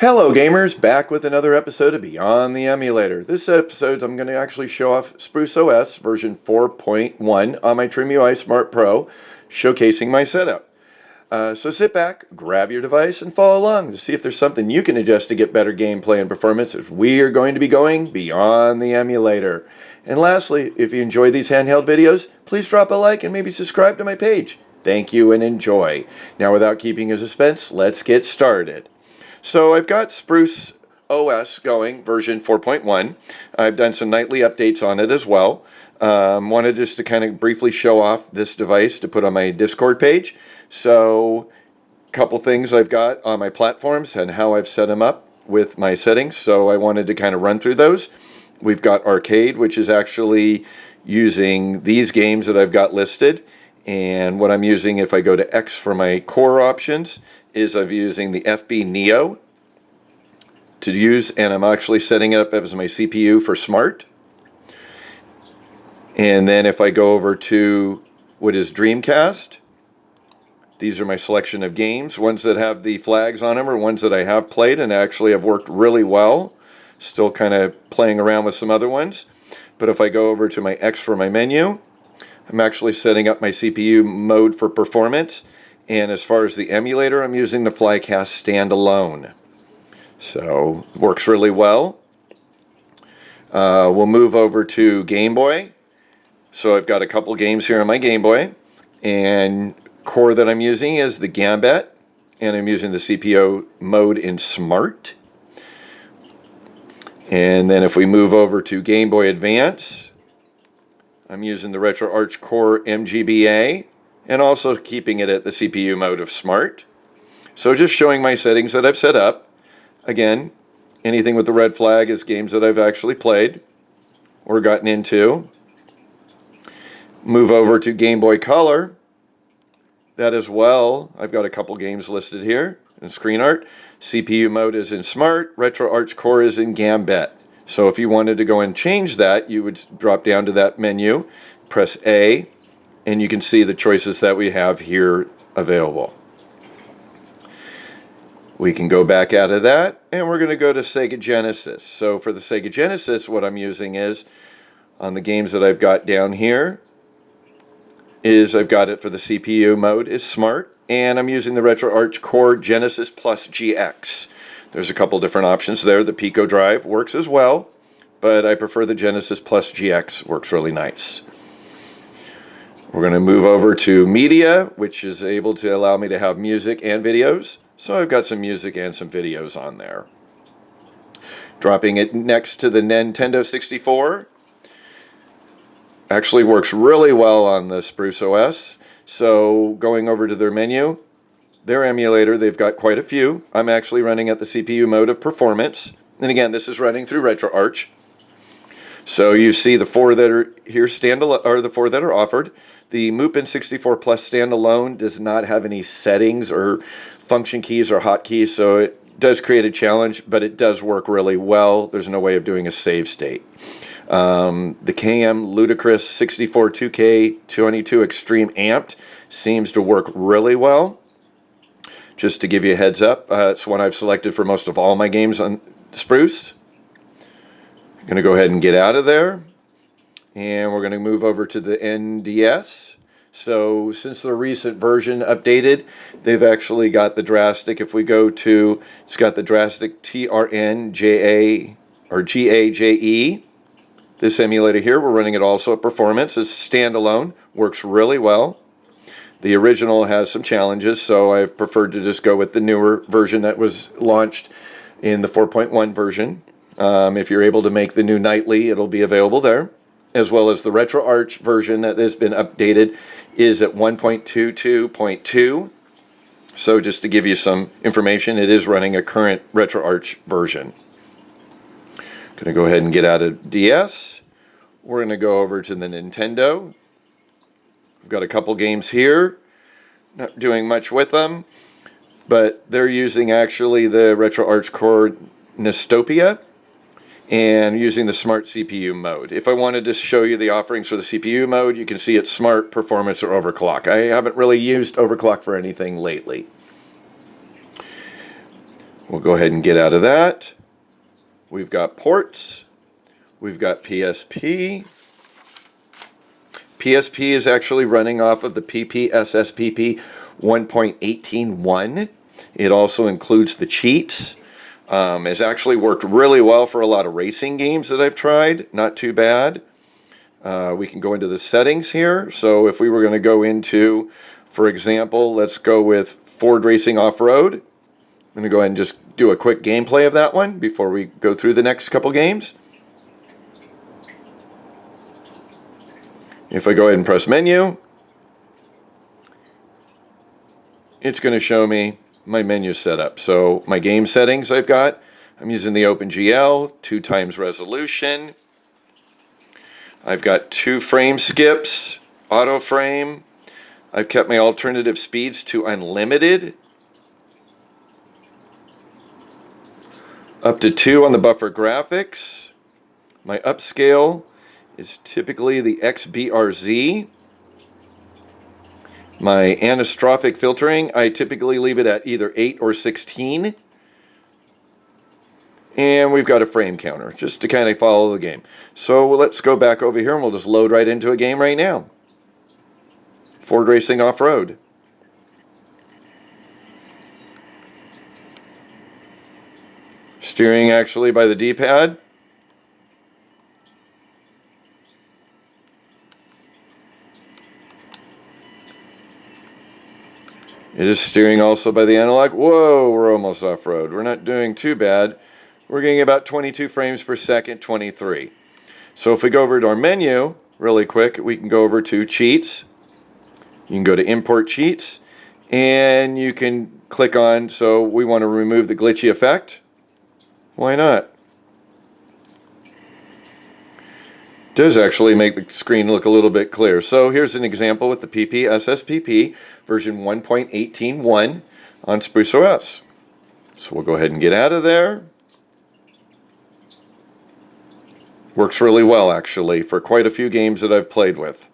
Hello gamers, back with another episode of Beyond the Emulator. This episode I'm going to actually show off SpruceOS version 4.1 on my Trimui Smart Pro, showcasing my setup. So sit back, grab your device, and follow along to see if there's something you can adjust to get better gameplay and performance as we are going to be going beyond the emulator. And lastly, if you enjoy these handheld videos, please drop a like and maybe subscribe to my page. Thank you and enjoy. Now without keeping you suspense, let's get started. So I've got SpruceOS going, version 4.1. I've done some nightly updates on it as well. Wanted just to kind of briefly show off this device to put on my Discord page. So a couple things I've got on my platforms and how I've set them up with my settings. So I wanted to kind of run through those. We've got Arcade, which is actually using these games that I've got listed. And what I'm using, if I go to X for my core options, is I'm using the FB Neo to use, and I'm actually setting it up as my CPU for Smart. And then if I go over to what is Dreamcast, these are my selection of games. Ones that have the flags on them are ones that I have played and actually have worked really well. Still kind of playing around with some other ones. But if I go over to my X for my menu, I'm actually setting up my CPU mode for performance. And as far as the emulator, I'm using the Flycast standalone. So, works really well. We'll move over to Game Boy. So I've got a couple games here on my Game Boy. And core that I'm using is the Gambit. And I'm using the CPU mode in Smart. And then if we move over to Game Boy Advance, I'm using the RetroArch Core MGBA. And also keeping it at the CPU mode of Smart. So just showing my settings that I've set up. Again, anything with the red flag is games that I've actually played or gotten into. Move over to Game Boy Color. That as well, I've got a couple games listed here in Screen Art. CPU mode is in Smart, RetroArch Core is in Gambit. So if you wanted to go and change that, you would drop down to that menu, press A, and you can see the choices that we have here available. We can go back out of that, and we're going to go to Sega Genesis. So for the Sega Genesis, what I'm using is, on the games that I've got down here, is I've got it for the CPU mode is Smart, and I'm using the RetroArch Core Genesis Plus GX. There's a couple different options there. The Pico drive works as well, but I prefer the Genesis Plus GX, works really nice. We're going to move over to Media, which is able to allow me to have music and videos. So I've got some music and some videos on there. Dropping it next to the Nintendo 64. Actually works really well on the SpruceOS. So going over to their menu, their emulator, they've got quite a few. I'm actually running at the CPU mode of performance. And again, this is running through RetroArch. So you see the four that are here standalone, or the four that are offered. The Mupen 64 Plus standalone does not have any settings or function keys or hotkeys, so it does create a challenge, but it does work really well. There's no way of doing a save state. The KM Ludicrous 64 2K22 Extreme Amped seems to work really well. Just to give you a heads up, it's one I've selected for most of all my games on Spruce. I'm going to go ahead and get out of there, and we're going to move over to the NDS. So since the recent version updated, they've actually got the Drastic. If we go to, it's got the Drastic TRNJA or GAJE. This emulator here, we're running it also at performance. It's standalone, works really well. The original has some challenges, so I've preferred to just go with the newer version that was launched in the 4.1 version. If you're able to make the new nightly, it'll be available there, as well as the RetroArch version that has been updated is at 1.22.2. So just to give you some information, it is running a current RetroArch version. Going to go ahead and get out of DS. We're going to go over to the Nintendo. We've got a couple games here. Not doing much with them, but they're using actually the RetroArch Core Nystopia and using the Smart CPU mode. If I wanted to show you the offerings for the CPU mode, you can see it's Smart, Performance, or Overclock. I haven't really used Overclock for anything lately. We'll go ahead and get out of that. We've got ports. We've got PSP. PSP is actually running off of the PPSSPP 1.18.1. It also includes the cheats. It's actually worked really well for a lot of racing games that I've tried. Not too bad. We can go into the settings here. So if we were going to go into, for example, let's go with Ford Racing Off-Road. I'm going to go ahead and just do a quick gameplay of that one before we go through the next couple games. If I go ahead and press menu, it's going to show me my menu setup. So my game settings I'm using the OpenGL, 2x resolution. I've got 2 frame skips, auto frame. I've kept my alternative speeds to unlimited. Up to 2 on the buffer graphics. My upscale is typically the XBRZ. My anisotropic filtering, I typically leave it at either 8 or 16. And we've got a frame counter, just to kind of follow the game. So let's go back over here and we'll just load right into a game right now. Ford Racing Off-Road. Steering actually by the D-pad. It is steering also by the analog. Whoa, we're almost off-road. We're not doing too bad. We're getting about 22 frames per second, 23. So if we go over to our menu really quick, we can go over to cheats. You can go to import cheats and you can click on, so we want to remove the glitchy effect. Why not? It does actually make the screen look a little bit clear. So here's an example with the PPSSPP version 1.18.1 on SpruceOS. So we'll go ahead and get out of there. Works really well actually for quite a few games that I've played with.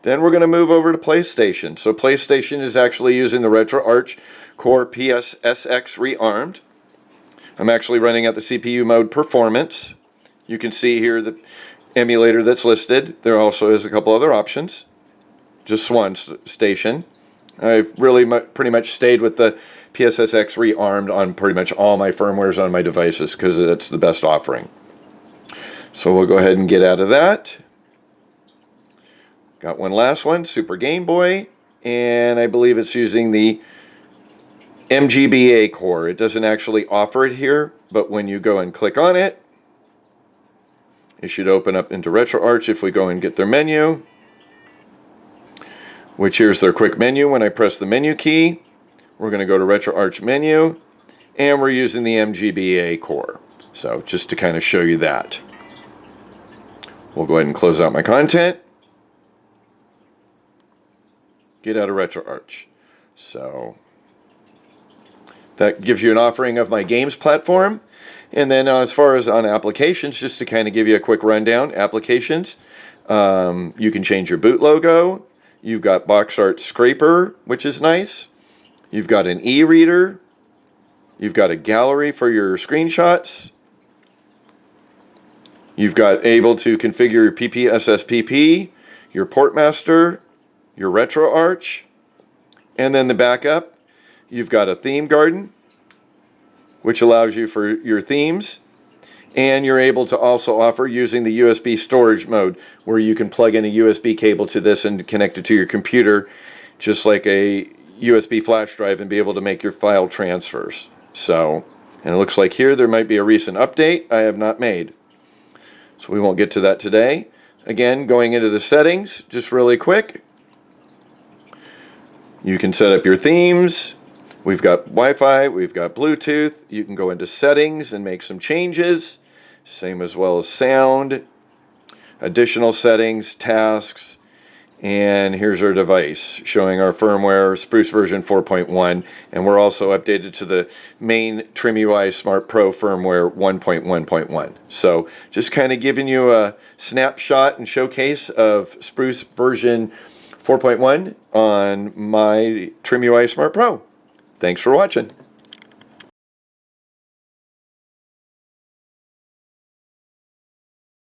Then we're going to move over to PlayStation. So PlayStation is actually using the RetroArch Core PSSX rearmed. I'm actually running at the CPU mode performance. You can see here the emulator that's listed. There also is a couple other options. Just one station. I've really pretty much stayed with the PSSX rearmed on pretty much all my firmwares on my devices because it's the best offering. So we'll go ahead and get out of that. Got one last one, Super Game Boy, and I believe it's using the MGBA core. It doesn't actually offer it here, but when you go and click on it, it should open up into RetroArch if we go and get their menu, which here's their quick menu. When I press the menu key, we're going to go to RetroArch menu, and we're using the MGBA core. So just to kind of show you that. We'll go ahead and close out my content. Get out of RetroArch. So that gives you an offering of my games platform. And then as far as on applications, just to kind of give you a quick rundown, applications, you can change your boot logo. You've got box art scraper, which is nice. You've got an e-reader. You've got a gallery for your screenshots. You've got able to configure your PPSSPP, your portmaster, your RetroArch, and then the backup. You've got a theme garden, which allows you for your themes, and you're able to also offer using the USB storage mode, where you can plug in a USB cable to this and connect it to your computer, just like a USB flash drive, and be able to make your file transfers. So, and it looks like here there might be a recent update I have not made. So we won't get to that today. Again, going into the settings, just really quick. You can set up your themes. We've got Wi-Fi, we've got Bluetooth. You can go into settings and make some changes. Same as well as sound. Additional settings, tasks. And here's our device showing our firmware, Spruce version 4.1. And we're also updated to the main Trimui Smart Pro firmware 1.1.1. So just kind of giving you a snapshot and showcase of Spruce version 4.1 on my Trimui Smart Pro. Thanks for watching.